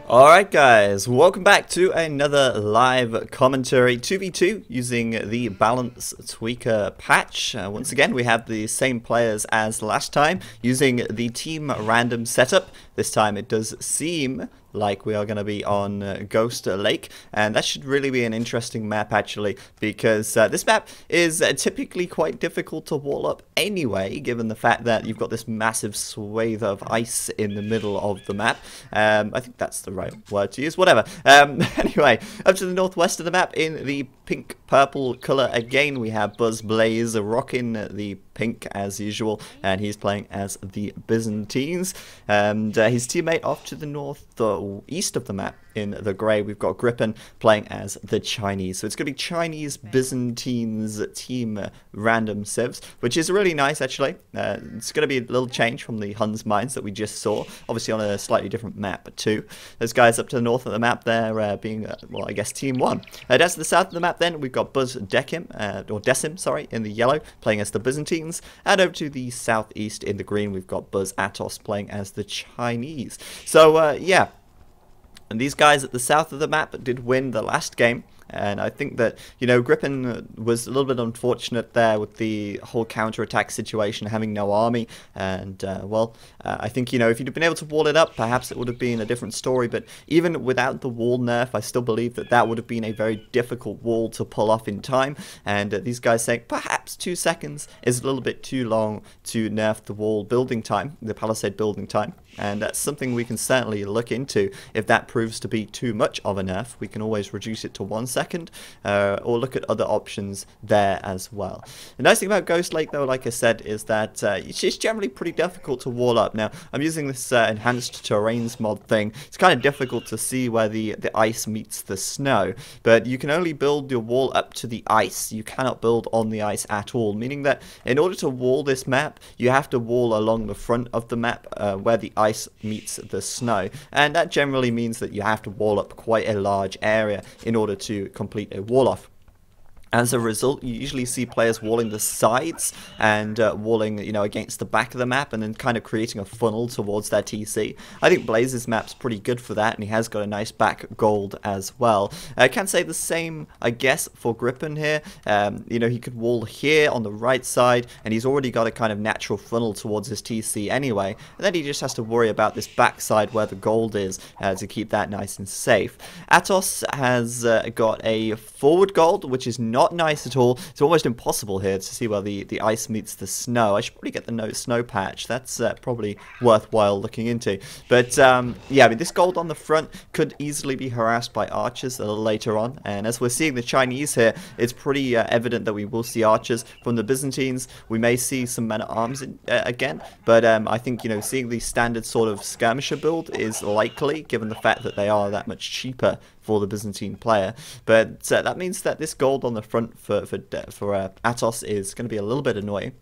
Alright guys, welcome back to another live commentary 2v2 using the Balance Tweaker patch. Once again we have the same players as last time using the team random setup. This time it does seem like we are going to be on Ghost Lake, and that should really be an interesting map actually, because this map is typically quite difficult to wall up anyway, given the fact that you've got this massive swathe of ice in the middle of the map. I think that's the right word to use, whatever. Anyway, up to the northwest of the map in the pink purple colour again we have Buzz Blaze rocking the pink as usual, and he's playing as the Byzantines, and his teammate off to the north east of the map in the grey we've got Griffin playing as the Chinese. So it's going to be Chinese Byzantines team random civs, which is really nice actually. It's going to be a little change from the Huns mines that we just saw, obviously on a slightly different map too. Those guys up to the north of the map there being well, I guess team 1. Down to the south of the map then we've got Buzz Decim, sorry, in the yellow playing as the Byzantines, and over to the southeast in the green we've got Buzz Atos playing as the Chinese. So yeah, and these guys at the south of the map did win the last game. And I think that, you know, Griffin was a little bit unfortunate there with the whole counter-attack situation, having no army. And, well, I think, you know, if you'd have been able to wall it up, perhaps it would have been a different story. But even without the wall nerf, I still believe that that would have been a very difficult wall to pull off in time. And these guys saying perhaps 2 seconds is a little bit too long to nerf the wall building time, the palisade building time. And that's something we can certainly look into. If that proves to be too much of a nerf, we can always reduce it to 1 second, or look at other options there as well. The nice thing about Ghost Lake, though, like I said, is that it's generally pretty difficult to wall up. Now, I'm using this enhanced terrains mod thing. It's kind of difficult to see where the ice meets the snow, but you can only build your wall up to the ice. You cannot build on the ice at all, meaning that in order to wall this map, you have to wall along the front of the map where the ice meets the snow, and that generally means that you have to wall up quite a large area in order to complete a wall off. As a result, you usually see players walling the sides and walling, you know, against the back of the map, and then kind of creating a funnel towards their TC. I think Blaze's map's pretty good for that, and he has got a nice back gold as well. I can say the same, I guess, for Griffin here. You know, he could wall here on the right side, and he's already got a kind of natural funnel towards his TC anyway. And then he just has to worry about this back side where the gold is to keep that nice and safe. Atos has got a forward gold, which is not nice at all. It's almost impossible here to see where the ice meets the snow. I should probably get the snow patch. That's probably worthwhile looking into. But yeah, I mean, this gold on the front could easily be harassed by archers a little later on. And as we're seeing the Chinese here, it's pretty evident that we will see archers from the Byzantines. We may see some men-at-arms again, but I think, you know, seeing the standard sort of skirmisher build is likely, given the fact that they are that much cheaper for the Byzantine player. But that means that this gold on the front for Atos is going to be a little bit annoying.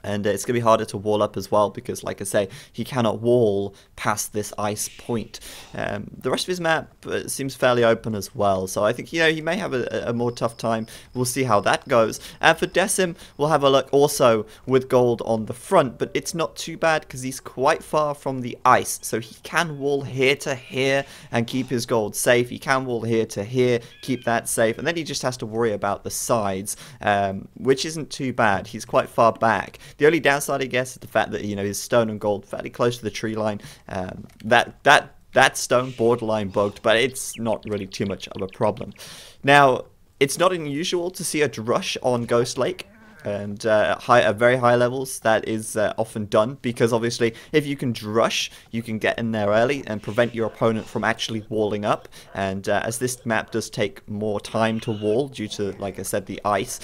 And it's going to be harder to wall up as well because, like I say, he cannot wall past this ice point. The rest of his map seems fairly open as well, so I think, you know, he may have a more tough time. We'll see how that goes. And for Decim, we'll have a look also with gold on the front, but it's not too bad because he's quite far from the ice, so he can wall here to here and keep his gold safe. He can wall here to here, keep that safe, and then he just has to worry about the sides, which isn't too bad. He's quite far back. The only downside, I guess, is the fact that, you know, his stone and gold fairly close to the tree line. That stone borderline bugged, but it's not really too much of a problem. Now, it's not unusual to see a drush on Ghost Lake. And at very high levels, that is often done because obviously if you can drush, you can get in there early and prevent your opponent from actually walling up. And as this map does take more time to wall due to, like I said, the ice,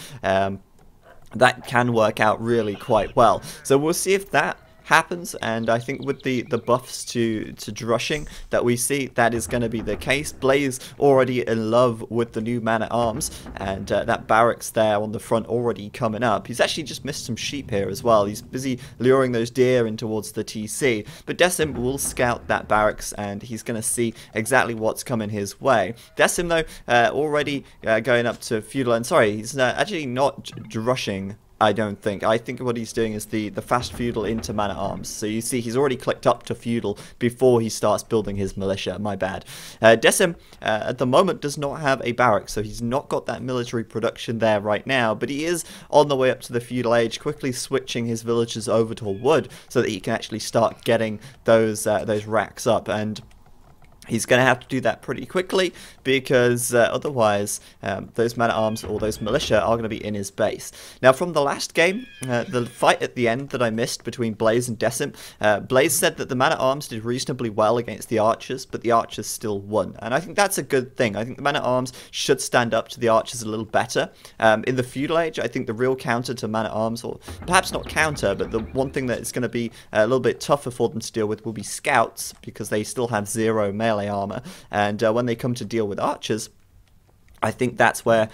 that can work out really quite well. So we'll see if that happens, and I think with the buffs to drushing that we see, that is going to be the case. Blaze already in love with the new man-at-arms, and that barracks there on the front already coming up. He's actually just missed some sheep here as well. He's busy luring those deer in towards the TC, but Decim will scout that barracks, and he's going to see exactly what's coming his way. Decim, though, already going up to feudal, and sorry, he's actually not drushing I don't think. I think what he's doing is the fast feudal into man-at-arms. So you see he's already clicked up to feudal before he starts building his militia. My bad. Decim, at the moment, does not have a barrack, so he's not got that military production there right now, but he is on the way up to the feudal age, quickly switching his villagers over to wood so that he can actually start getting those racks up. And he's going to have to do that pretty quickly because otherwise those man-at-arms or those militia are going to be in his base. Now from the last game, the fight at the end that I missed between Blaze and Decim, Blaze said that the man-at-arms did reasonably well against the archers, but the archers still won. And I think that's a good thing. I think the man-at-arms should stand up to the archers a little better. In the feudal age, I think the real counter to man-at-arms, or perhaps not counter, but the one thing that is going to be a little bit tougher for them to deal with will be scouts, because they still have 0 melee armor, and when they come to deal with archers, I think that's where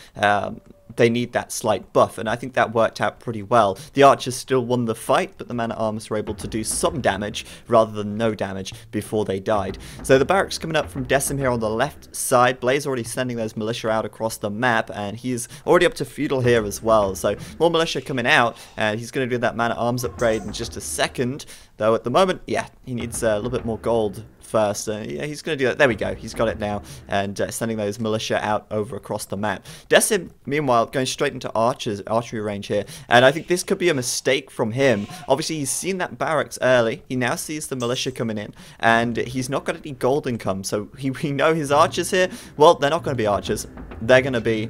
they need that slight buff, and I think that worked out pretty well. The archers still won the fight, but the man-at-arms were able to do some damage rather than no damage before they died. So the barracks coming up from Decim here on the left side. Blaze already sending those militia out across the map, and he's already up to feudal here as well. So more militia coming out, and he's going to do that man-at-arms upgrade in just a second. Though at the moment, yeah, he needs a little bit more gold first. Yeah, he's going to do that. There we go. He's got it now, and sending those militia out over across the map. Decim, meanwhile, going straight into archery range here, and I think this could be a mistake from him. Obviously, he's seen that barracks early. He now sees the militia coming in, and he's not got any gold income, so we know his archers here, well, they're not going to be archers. They're going to be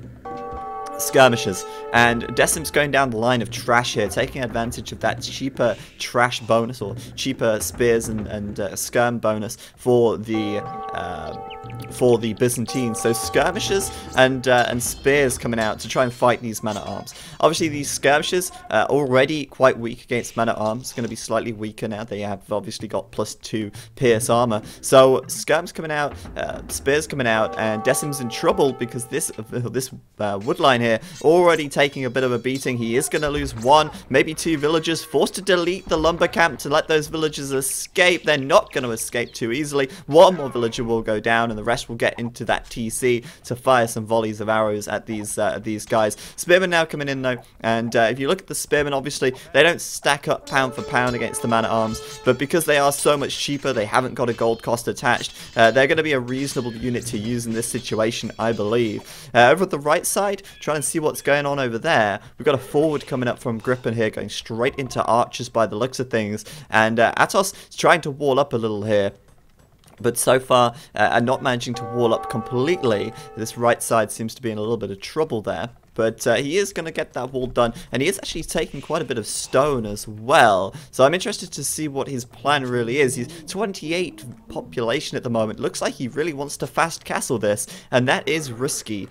skirmishers, and Decim's going down the line of trash here, taking advantage of that cheaper trash bonus, or cheaper spears and skirm bonus for the Byzantines. So skirmishers and spears coming out to try and fight these man-at-arms. Obviously these skirmishers are already quite weak against men-at-arms, going to be slightly weaker now. They have obviously got +2 pierce armor. So skirms coming out, spears coming out, and Decim's in trouble because this woodline here already taking a bit of a beating. He is going to lose 1, maybe 2 villagers, forced to delete the lumber camp to let those villagers escape. They're not going to escape too easily. 1 more villager will go down, and the rest will get into that TC to fire some volleys of arrows at these guys. Spearmen now coming in though, and if you look at the spearmen, obviously they don't stack up pound for pound against the man-at-arms, but because they are so much cheaper, they haven't got a gold cost attached. They're going to be a reasonable unit to use in this situation, I believe. Over at the right side, trying to see what's going on over there. We've got a forward coming up from Gripen here, going straight into archers by the looks of things, and Atos is trying to wall up a little here, but so far not managing to wall up completely. This right side seems to be in a little bit of trouble there. But he is going to get that wall done, and he is actually taking quite a bit of stone as well. So I'm interested to see what his plan really is. He's 28 population at the moment. Looks like he really wants to fast castle this, and that is risky,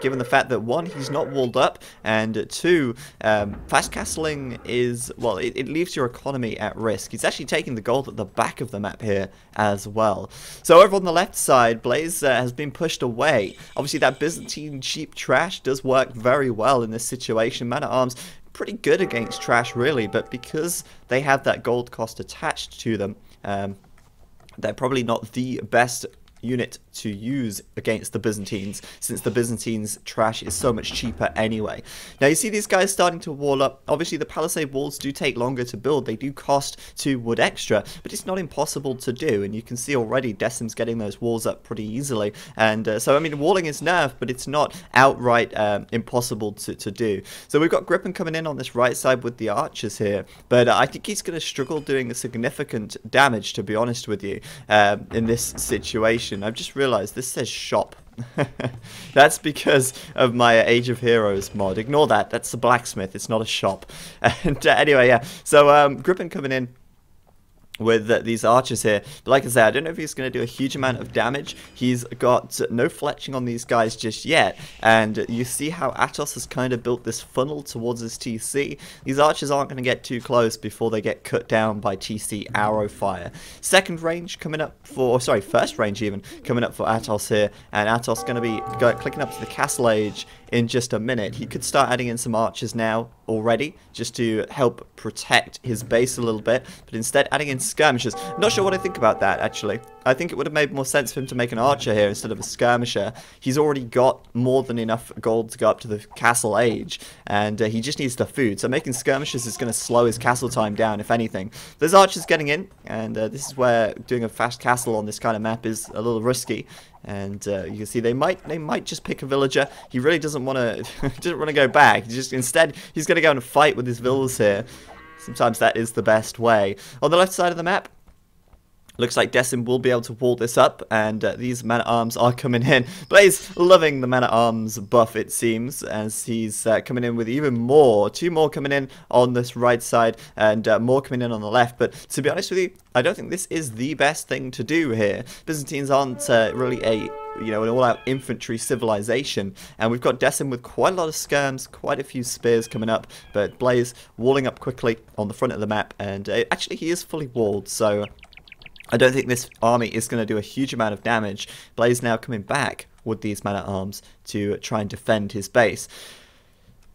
given the fact that 1, he's not walled up, and 2, fast castling is, well, it leaves your economy at risk. He's actually taking the gold at the back of the map here as well. So over on the left side, Blaze has been pushed away. Obviously that Byzantine cheap trash does work very well in this situation. Man-at-arms pretty good against trash really, but because they have that gold cost attached to them, they're probably not the best unit to use against the Byzantines, since the Byzantines trash is so much cheaper anyway. Now you see these guys starting to wall up. Obviously the palisade walls do take longer to build, they do cost 2 wood extra, but it's not impossible to do, and you can see already Decim's getting those walls up pretty easily, and so I mean walling is nerfed, but it's not outright impossible to do. So we've got Gripen coming in on this right side with the archers here, but I think he's going to struggle doing significant damage, to be honest with you, in this situation. I've just realized this says shop. That's because of my Age of Heroes mod. Ignore that. That's the blacksmith. It's not a shop. And anyway, yeah. So Gripen coming in with these archers here, but like I said, I don't know if he's going to do a huge amount of damage. He's got no fletching on these guys just yet, and you see how Atos has kind of built this funnel towards his TC. These archers aren't going to get too close before they get cut down by TC arrow fire. Second range coming up for, sorry, first range even coming up for Atos here, and Atos going to be clicking up to the castle age in just a minute. He could start adding in some archers now already, just to help protect his base a little bit, but instead adding in skirmishers. Not sure what I think about that, actually. I think it would have made more sense for him to make an archer here instead of a skirmisher. He's already got more than enough gold to go up to the castle age, and he just needs the food. So making skirmishers is going to slow his castle time down, if anything. There's archers getting in, and this is where doing a fast castle on this kind of map is a little risky. And you can see they might just pick a villager. He really doesn't want to go back. Instead he's going to go and fight with his villas here. Sometimes that is the best way. On the left side of the map, looks like Decim will be able to wall this up, and these man-at-arms are coming in. Blaze loving the man-at-arms buff, it seems, as he's coming in with even more. 2 more coming in on this right side, and more coming in on the left. But to be honest with you, I don't think this is the best thing to do here. Byzantines aren't really an all-out infantry civilization, and we've got Decim with quite a lot of skirms, quite a few spears coming up, but Blaze walling up quickly on the front of the map, and actually he is fully walled, so I don't think this army is going to do a huge amount of damage. Blaze now coming back with these man-at-arms to try and defend his base.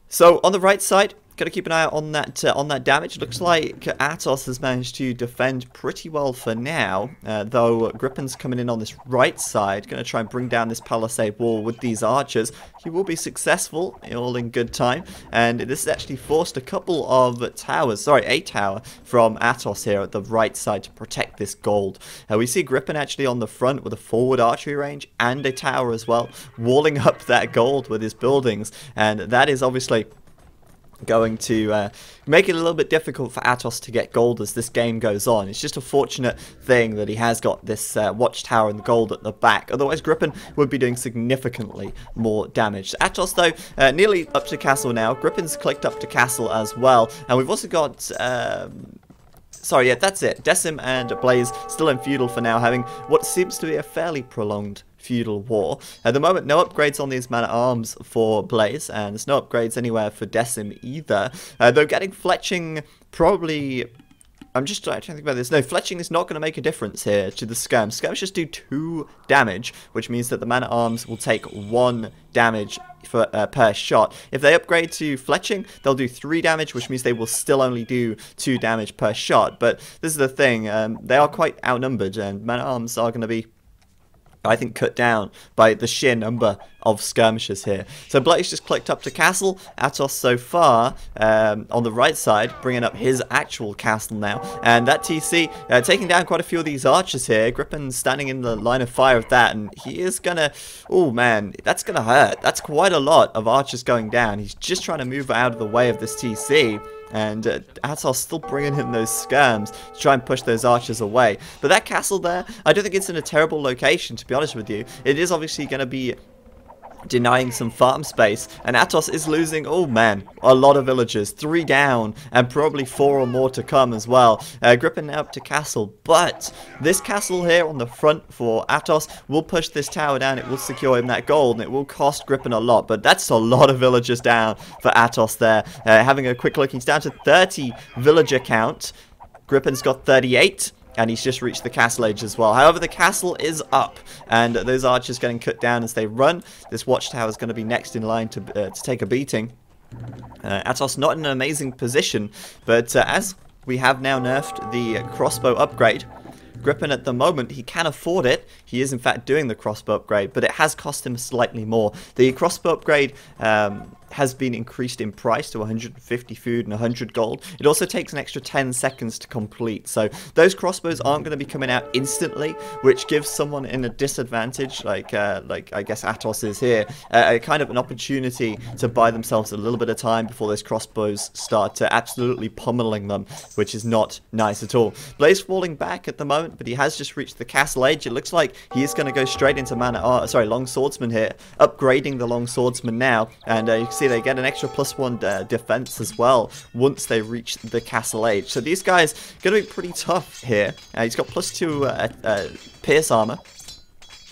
So on the right side, got to keep an eye out on that damage. Looks like Atos has managed to defend pretty well for now, though Grippen's coming in on this right side, going to try and bring down this palisade wall with these archers. He will be successful, all in good time, and this has actually forced a couple of towers, sorry, a tower from Atos here at the right side to protect this gold. We see Grippen actually on the front with a forward archery range and a tower as well, walling up that gold with his buildings, and that is obviously going to make it a little bit difficult for Atos to get gold as this game goes on. It's just a fortunate thing that he has got this watchtower and the gold at the back. Otherwise, Grippen would be doing significantly more damage. Atos, though, nearly up to castle now. Grippen's clicked up to castle as well. And we've also got sorry, yeah, that's it. Decim and Blaze still in feudal for now, having what seems to be a fairly prolonged feudal war. At the moment, no upgrades on these man-at-arms for Blaze, and there's no upgrades anywhere for Decim either. Though getting fletching probably... I'm just trying to think about this. No, fletching is not going to make a difference here to the skirms. Skirms just do 2 damage, which means that the man-at-arms will take 1 damage for, per shot. If they upgrade to fletching, they'll do 3 damage, which means they will still only do 2 damage per shot. But this is the thing, they are quite outnumbered, and man-at-arms are going to be, I think, cut down by the sheer number of skirmishers here. So Blaze just clicked up to castle. Atos so far on the right side, bringing up his actual castle now. And that TC taking down quite a few of these archers here. Grippen's standing in the line of fire of that, and he is gonna... Oh man, that's gonna hurt. That's quite a lot of archers going down. He's just trying to move out of the way of this TC. And Atos still bringing in those skirms to try and push those archers away. But that castle there, I don't think it's in a terrible location, to be honest with you. It is obviously going to be denying some farm space, and Atos is losing, oh man, a lot of villagers. 3 down, and probably 4 or more to come as well. Grippen now up to castle, but this castle here on the front for Atos will push this tower down. It will secure him that gold, and it will cost Grippen a lot, but that's a lot of villagers down for Atos there. Having a quick look, he's down to 30 villager count. Grippen's got 38. And he's just reached the castle age as well. However, the castle is up, and those archers getting cut down as they run. This watchtower is going to be next in line to take a beating. Atos not in an amazing position, but as we have now nerfed the crossbow upgrade, Grippen at the moment, he can afford it. He is in fact doing the crossbow upgrade, but it has cost him slightly more. The crossbow upgrade has been increased in price to 150 food and 100 gold. It also takes an extra 10 seconds to complete, so those crossbows aren't going to be coming out instantly, which gives someone in a disadvantage, like I guess Atos is here, a kind of an opportunity to buy themselves a little bit of time before those crossbows start to absolutely pummeling them, which is not nice at all. Blaze falling back at the moment, but he has just reached the castle age. It looks like he is going to go straight into long swordsman here, upgrading the long swordsman now, and you can see they get an extra +1 defense as well once they reach the castle age. So these guys are going to be pretty tough here. He's got +2 pierce armor,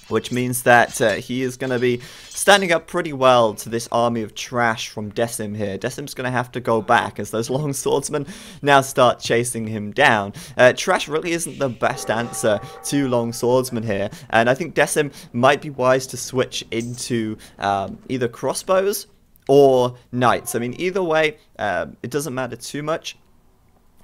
which means that he is going to be standing up pretty well to this army of trash from Decim here. Decim's going to have to go back as those long swordsmen now start chasing him down. Trash really isn't the best answer to long swordsmen here, and I think Decim might be wise to switch into either crossbows or knights. I mean, either way, it doesn't matter too much.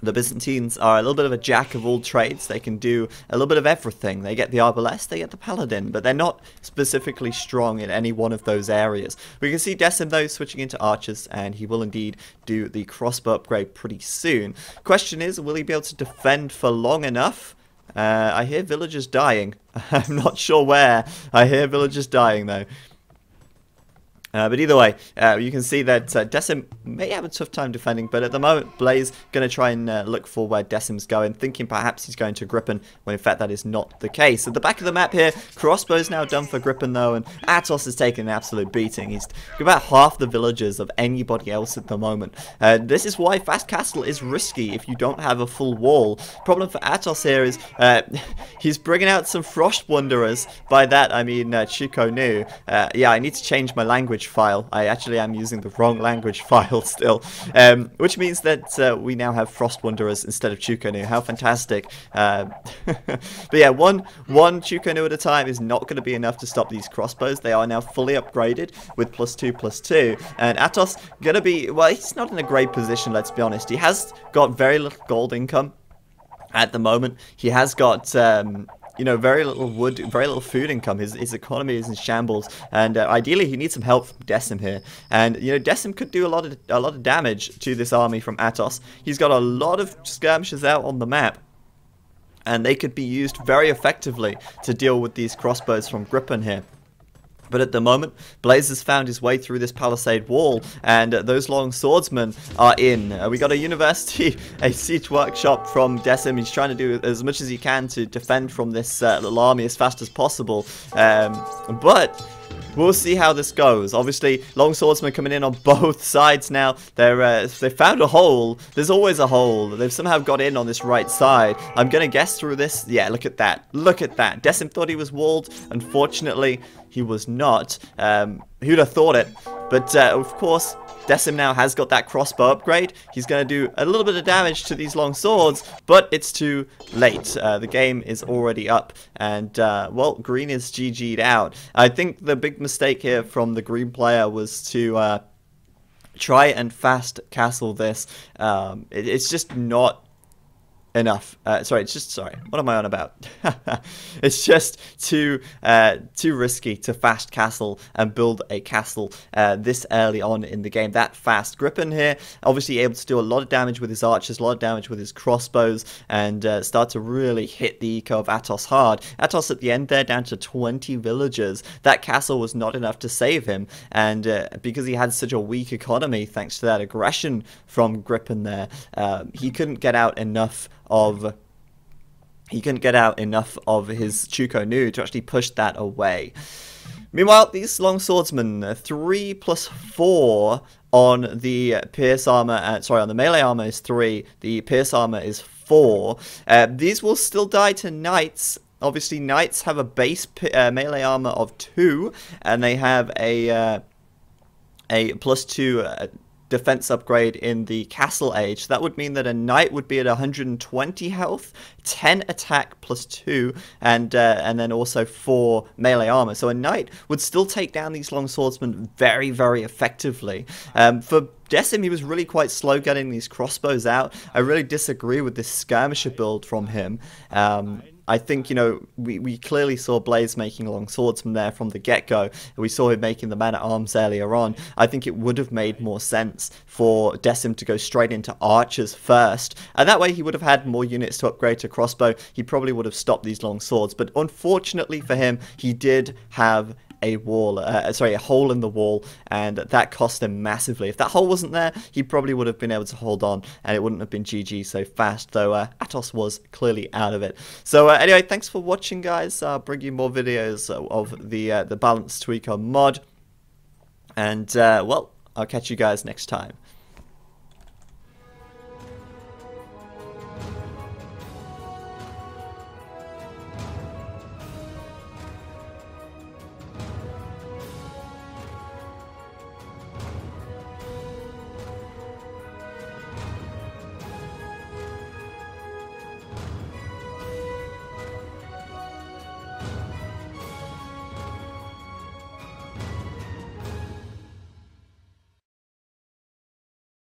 The Byzantines are a little bit of a jack of all trades. They can do a little bit of everything. They get the Arbalest, they get the Paladin, but they're not specifically strong in any one of those areas. We can see Decim, though, switching into archers, and he will indeed do the crossbow upgrade pretty soon. Question is, will he be able to defend for long enough? I hear villagers dying. I'm not sure where. I hear villagers dying, though. But either way, you can see that Decim may have a tough time defending, but at the moment, Blaze going to try and look for where Decim's going, thinking perhaps he's going to Gripen, when in fact that is not the case. At the back of the map here, Crossbow's now done for Gripen though, and Atos has taken an absolute beating. He's about half the villagers of anybody else at the moment. This is why Fast Castle is risky if you don't have a full wall. Problem for Atos here is he's bringing out some Frost Wanderers. By that I mean Chuko Nu. Yeah, I need to change my language file. I actually am using the wrong language file still, which means that we now have Frost Wanderers instead of Chukonu. How fantastic. But yeah, one Chukonu at a time is not going to be enough to stop these crossbows. They are now fully upgraded with +2/+2, and Atos going to be, well, he's not in a great position, let's be honest. He has got very little gold income at the moment. He has got you know, very little wood, very little food income. His economy is in shambles, and ideally he needs some help from Decim here. And you know, Decim could do a lot of damage to this army from Atos. He's got a lot of skirmishers out on the map, and they could be used very effectively to deal with these crossbows from Gripen here. But at the moment, Blaze has found his way through this palisade wall, and those long swordsmen are in. We got a university, a siege workshop from Decim. He's trying to do as much as he can to defend from this little army as fast as possible. But we'll see how this goes. Obviously, long swordsmen coming in on both sides now. They found a hole. There's always a hole. They've somehow got in on this right side. I'm going to guess through this. Yeah, look at that. Look at that. Decim thought he was walled. Unfortunately, he was not. Who'd have thought it? But, of course, Decim now has got that crossbow upgrade. He's going to do a little bit of damage to these long swords, but it's too late. The game is already up, and, well, green is GG'd out. I think the big mistake here from the green player was to try and fast castle this. It's just not enough. Sorry, what am I on about? It's just too risky to fast castle and build a castle this early on in the game. That fast. Gripen here, obviously able to do a lot of damage with his archers, a lot of damage with his crossbows, and start to really hit the eco of Atos hard. Atos at the end there, down to 20 villagers. That castle was not enough to save him, and because he had such a weak economy, thanks to that aggression from Gripen there, he couldn't get out enough of his Chuko Nu to actually push that away. Meanwhile, these long swordsmen, 3+4 on the pierce armor, on the melee armor is 3, the pierce armor is 4. These will still die to knights. Obviously, knights have a base melee armor of 2, and they have a +2 defense upgrade in the castle age. That would mean that a knight would be at 120 health, 10 attack +2, and then also 4 melee armor. So a knight would still take down these long swordsmen very, very effectively. For Decim, he was really quite slow getting these crossbows out. I really disagree with this skirmisher build from him. I think, you know, we clearly saw Blaze making long swordsman there from the get-go. We saw him making the man-at-arms earlier on. I think it would have made more sense for Decim to go straight into archers first, and that way he would have had more units to upgrade to crossbow. He probably would have stopped these long swords, but unfortunately for him, he did have a hole in the wall, and that cost him massively. If that hole wasn't there, he probably would have been able to hold on, and it wouldn't have been GG so fast, though Atos was clearly out of it. So anyway, thanks for watching, guys. I'll bring you more videos of the Balance Tweaker mod, and well, I'll catch you guys next time.